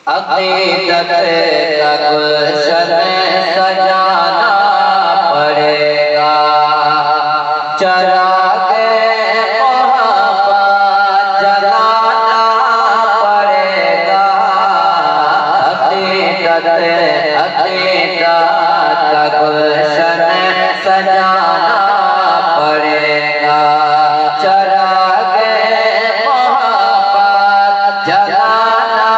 अक़ीदत का गुलशन सजाना पड़ेगा, चरागे मोहब्बत जलाना पड़ेगा। अक़ीदत का गुलशन सजाना पड़ेगा, चरागे मोहब्बत जलाना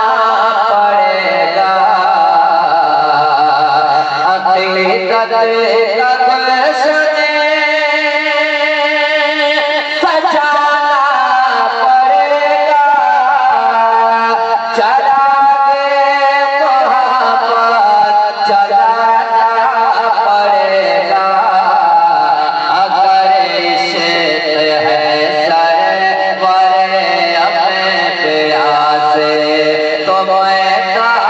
पड़ेगा। अक़ीदत का गुलशन सजाना पड़ेगा, चरागे मोहब्बत जलाना पड़ेगा। अगर इश्क़ है सरवरे अपने प्यासे तो मैदान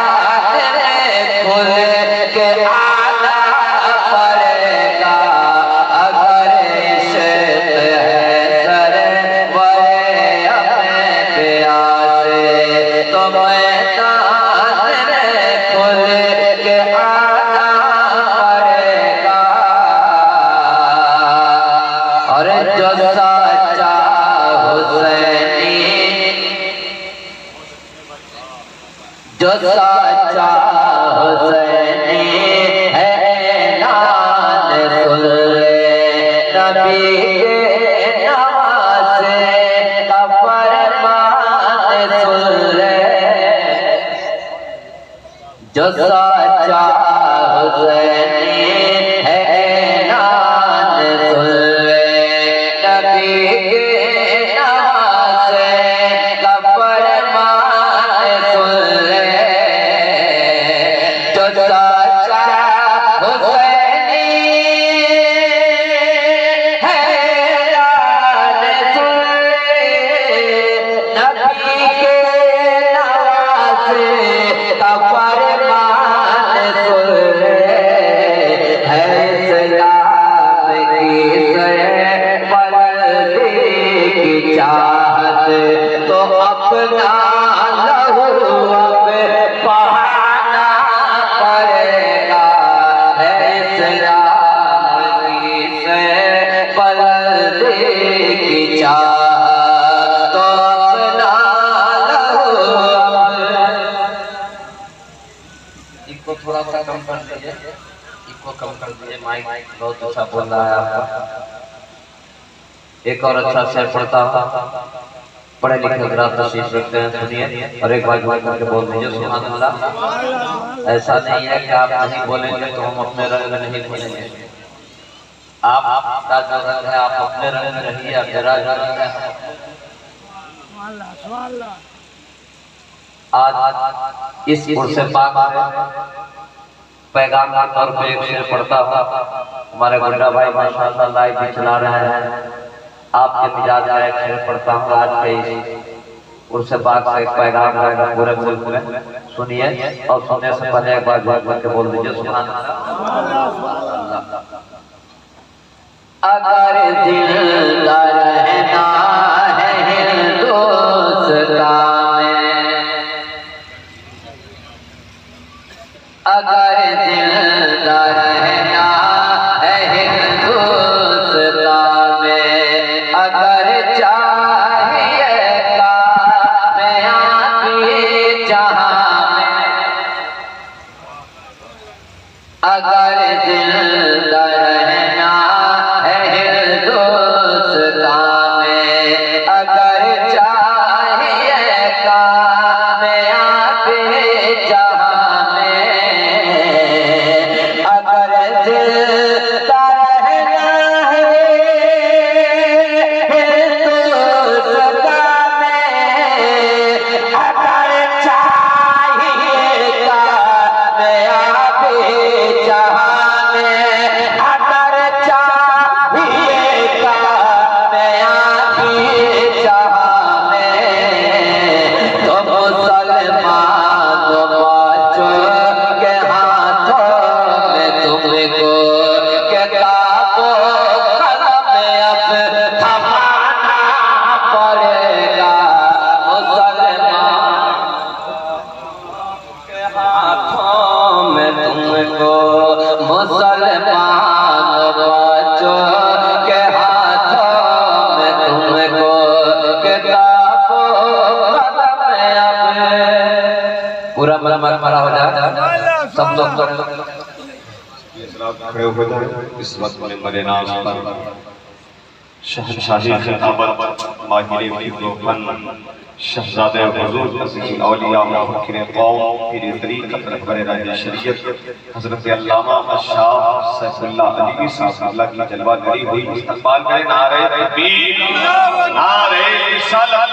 खुल के आना पड़ेगा। अगर इश्क़ है सरवरे अपने प्यासे तो मैदान खुल के आना पड़ेगा। और जो सच्चा हुसैनी, जो सच्चा हुसैनी है ऐलान सुन ले, नबी के नवासे का फरमान सुन ले। जो सच्चा हुसैनी है ऐलान सुन ले, नबी के नवासे का फरमान सुन ले। जो सच्चा हुसैनी है ऐलान सुन ले, नबी के नवासे का फरमान सुन ले। है इस्लाम की सरपरस्ती की चाहत तो अपना लहू अब बहाना पड़ेगा। है इस्लाम की सरपरस्ती की चाहत तो अपना लहू अब। इसको थोड़ा सा कम कर दीजिए, इसको कम कर दीजिए, माइक बहुत अच्छा बोल रहा है आपका। एक और अच्छा शेर पढ़ता हूँ, पढ़े लिखे हज़रात तशरीफ रखते हैं, सुनिए और एक बार करके बोल दीजिए सुभान अल्लाह। ऐसा नहीं है कि आप नहीं बोलेंगे तो हम अपने रंग में नहीं बोलेंगे। आपका जो रंग है आप अपने रंग में रहिए, आप मेरा जो रंग है। आज इस उर्स पाक में पैगाम के तौर पे एक शेर पढ़ता हूँ। हमारे गुड्डा भाई माशाअल्लाह लाइव भी चला रहे हैं। आपके मिजाज का एक शेर पढ़ता हूँ। आज के इस उर्स पाक से एक पैगाम आएगा पूरे मुल्क में, सुनिए और सुनने से पहले एक बार जोर करके बोल दीजिए सुभान अल्लाह। अगर जिंदा रहना है हिंदुस्तान में, अगर जिंदा रहना है हिंदुस्तान में, अगर चाहिए कामयाबी जहां में, अगर जिंदा रहना है हिंदुस्तान में, अगर चाहिए कामयाबी जहां में, अगर जिंदा रहना है हिंदुस्तान में, अगर चाहिए कामयाबी जहां में, अगर चाहिए कामयाबी जहां में, तो मुसलमान हाथों में तुमको मुसलमान बच्चों के हाथों में तुमको किताबो कलम अब पूरा मन भरा हो जाए सब लोग खड़े हो जाए। इस वक्त में मरे नाम पर शहंशाही खिताबत माहिर फन शहजादे हुजूर अज़ीज़ औलिया मुफक्किर कौम पीर तरीक़त रहबर राह शरीयत हज़रत अल्लामा शाह सैफुल्लाह अली साहब अल्लाह की जलवा गरी हुई इस्तक़बाल करें। नारे तकबीर, नारे रिसालत,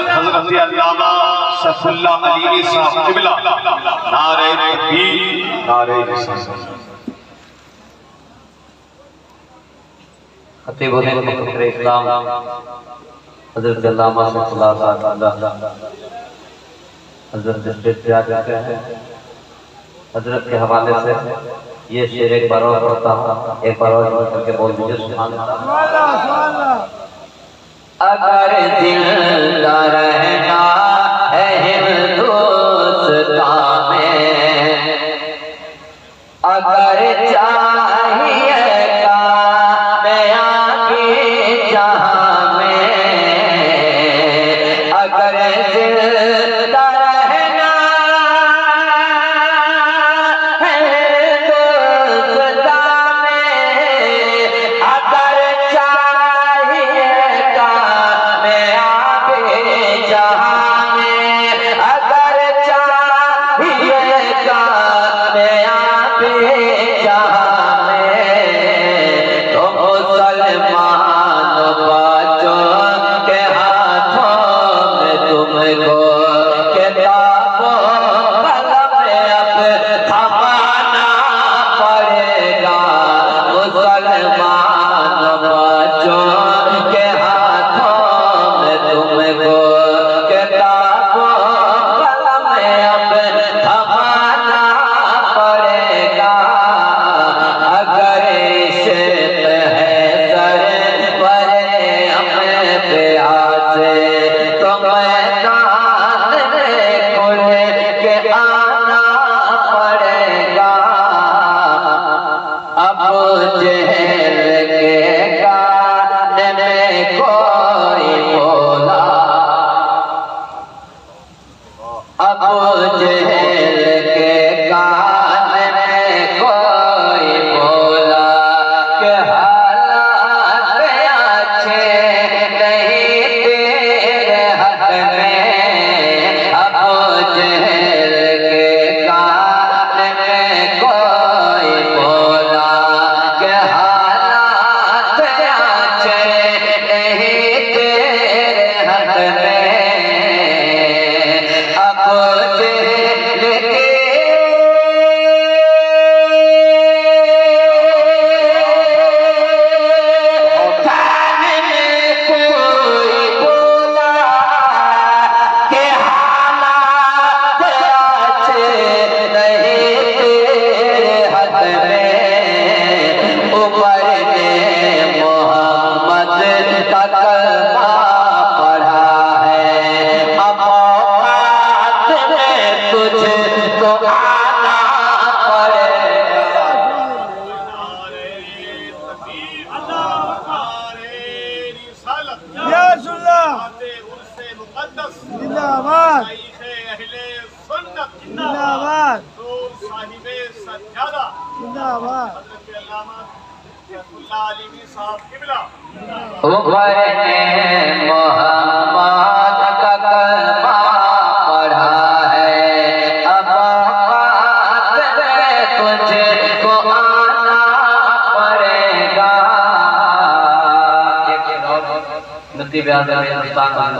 हज़रत अल्लामा सैफुल्लाह अली साहब क़िबला, नारे तकबीर, नारे रिसालत। खतीब मुफ़क्किर इस्लाम हज़रत अल्लामा सैफुल्लाह हज़रत के हवाले से ये शेर एक बार और पढ़ता हूँ, एक बार और करके बोल दीजिए सुभान अल्लाह। अगर जिंदा रहना है हिंदुस्तान में, अगर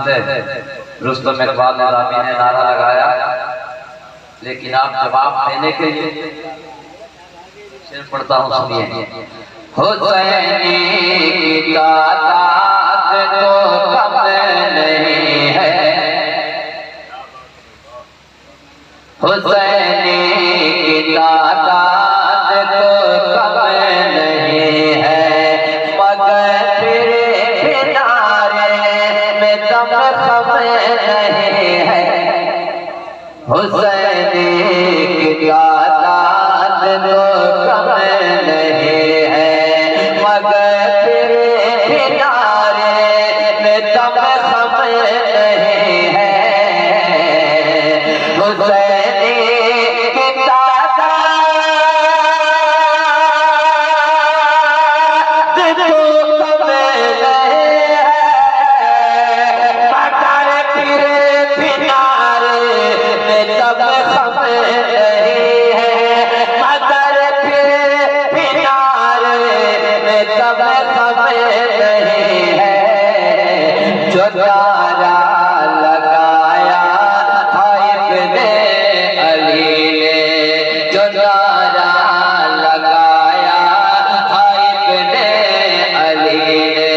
चाहिए रुस्तम इकबाल निज़ामी ने नारा लगाया, लेकिन आप जवाब देने के लिए शेर पढ़ता हूँ, सुनिए। हुसैनी की तादाद तो कम नहीं है, हुसैनी की तादाद तो कम नहीं है, मगर तेरे किनारे में दम खम नहीं है। हुसैनी की तादाद तो कम नहीं है, मगर तेरे किनारे में दम खम नहीं है। हुसैनी की तादाद तो कम नहीं है, मगर तेरे किनारे में दम खम नहीं है, मगर तेरे किनारे में दम खम नहीं है। जो नारा लगाया था इब्ने अली ने, जो नारा लगाया था इब्ने अली ने,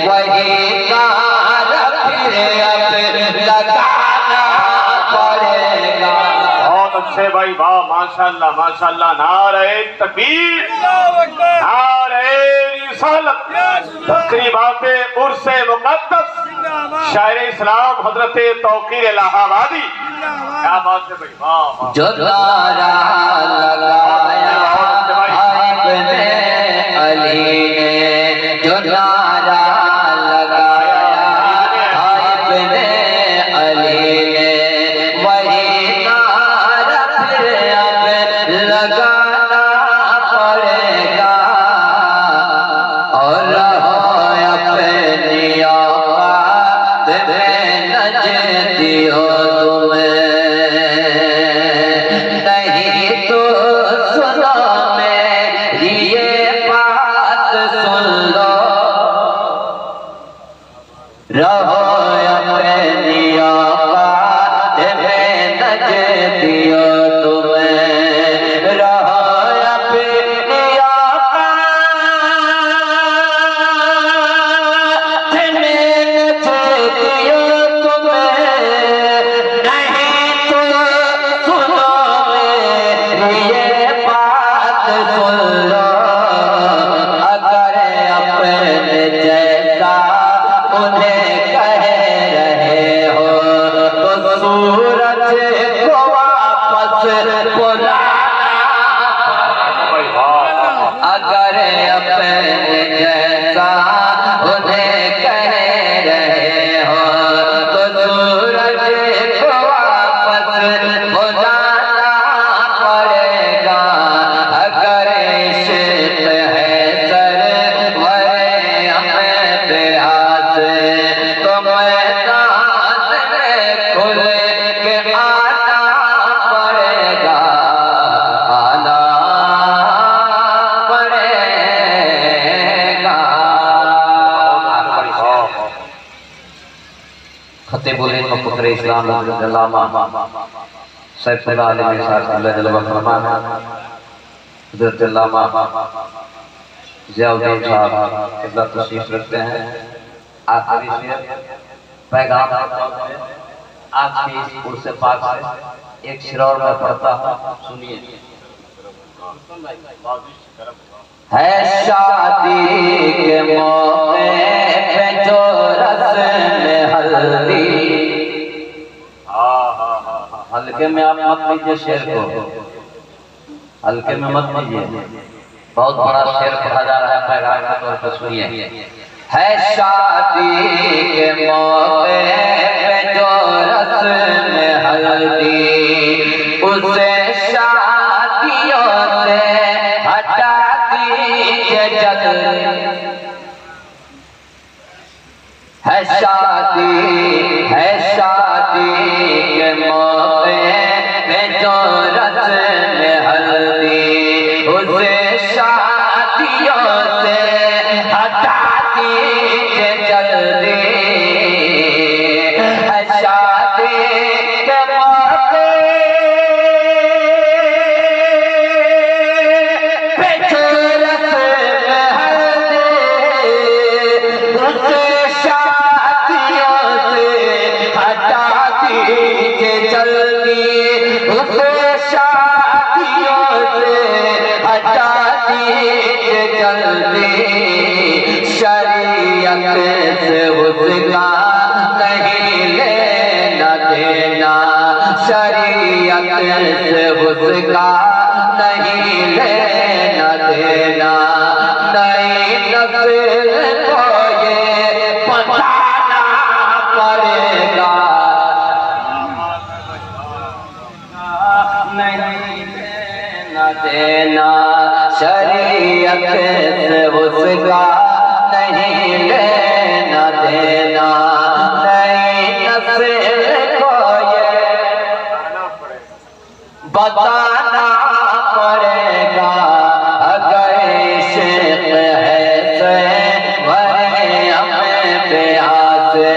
वही नारा फिर अब लगाना पड़ेगा। बहुत अच्छे भाई, वाह माशाल्लाह माशाल्लाह। नारे तकबीर, नारे रिसालत। तकरीबात उर्स मुक़द्दस शायर इस्लाम हजरत तौकीर इलाहाबादी, क्या बात है भाई, वाह वाह। जो नारा लगाया इब्ने अली ने, जो नारा लगाया इब्ने अली ने, वही नारा फिर अब लगाना पड़ेगा। और रहो अपनी औकात में नजदी हो तुम्हें, नहीं तो सुनो मेरी ये बात सुन लो। रहो अपनी औकात में नजदी हो तुम्हें, रहो अपनी औकात में नजदी हो तुम्हें, नहीं तो सुनो मेरी ये बात सुन लो। अगर अपने जैसा उन्हें कह रहे हो तो सूरज को वापस बुलाना। भाई वाह। अगर अपने जैसा उन्हें कह रहे हो तो सूरज को वापस बुलाना पड़ेगा। अगर इश्क है सरवरे हमें बेहास, तो मैदान में खुल के आना पड़ेगा, आना पड़ेगा। खतीबुल इल्म पुत्र इस्लाम अल्लामा सैफुल्लाह अलैहि जलवा फरमान हज़रत अल्लामा ज़ियाउद्दीन साहब किबला तशरीफ रखते हैं। आखिरी शेर पैगाम आज की इस उर्स पाक से एक शिरौर में पढ़ता हूँ, सुनिए। है शादी के मौके पे जो रस्म हल्दी, हल्के में आप मत लीजिए शेर को, हल्के में मत लीजिए, बहुत बड़ा शेर पढ़ा जा रहा है पैगाम के तौर पर, सुनिए। है शादी के मौके पे जो रस्म हल्दी, उसे शादियों से हटा दीजिए जल्दी। है शादी के मौके पे जो रस्म हल्दी, उसे शादियों से हटा दीजिए जल्दी। है शादी के मौके पे जो रस्म हल्दी, उसे शादियों से हटा दीजिए जल्दी, उसे शादियों से हटा दीजिए जल्दी। शरीयत से उसका नहीं लेना देना, शरीयत से उसका नहीं लेना देना, नई नस्ल को ये बताना पड़ेगा, नहीं लेना देना, शरीयत से उसका नहीं लेना देना, नई नस्ल को ये बताना पड़ेगा। अगर शेख है से मरियम ब्याह से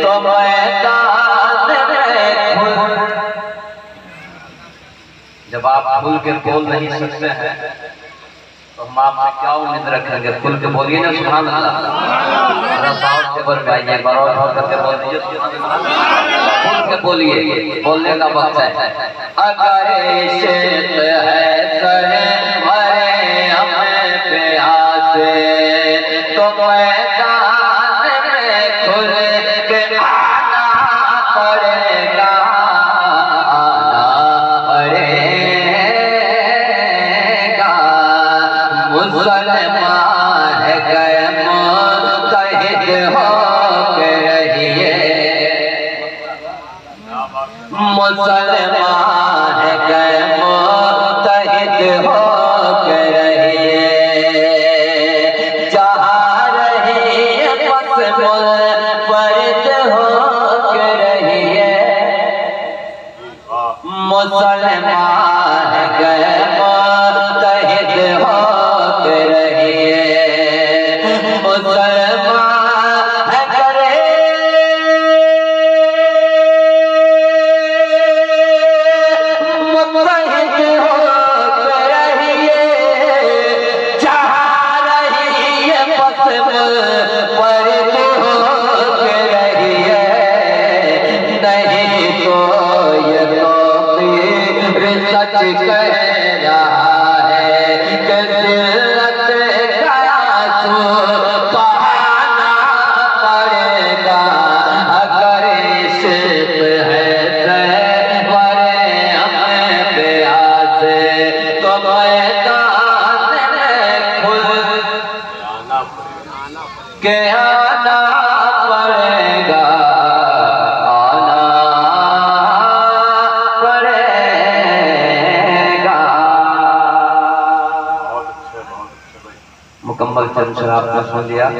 तो मैदान में खुल, जब आप खुल के बोल नहीं सकते हैं तो हम आपसे क्या उम्मीद रखेंगे? खुल के बोलिए ना सुभान अल्लाह। जरा साउंड टेबल पे आइए, बरौर हो करके बोल दीजिए खुल के बोलिए, बोलने का वक्त है। अगर शेख है सर मरियम ब्याह से तो मैदान में खुल के आना पड़ेगा, आना पड़ेगा। मुसलमान है गए मुत्तहिद हो के रहिए, मुसलमान है गए मुत्तहिद हो के रहिए, जहाँ रहिए बस मुनफरिद हो के रहिए, मुसलमान है गए मुत्तहिद हो के रहिए, मुसलमान है करे मुत्तहिद हो के रहिए, जहाँ रहिए बस मुनफरिद हो के रहिए, नहीं तो ये सच कह रहा है कि जिल्लत का आंसू बहाना पड़ेगा। अगर इश्क है से मरियम ब्याह से तो मैदान में खुल के आना पड़ेगा, आना मुकम्मल चंद शराब का सुन लिया।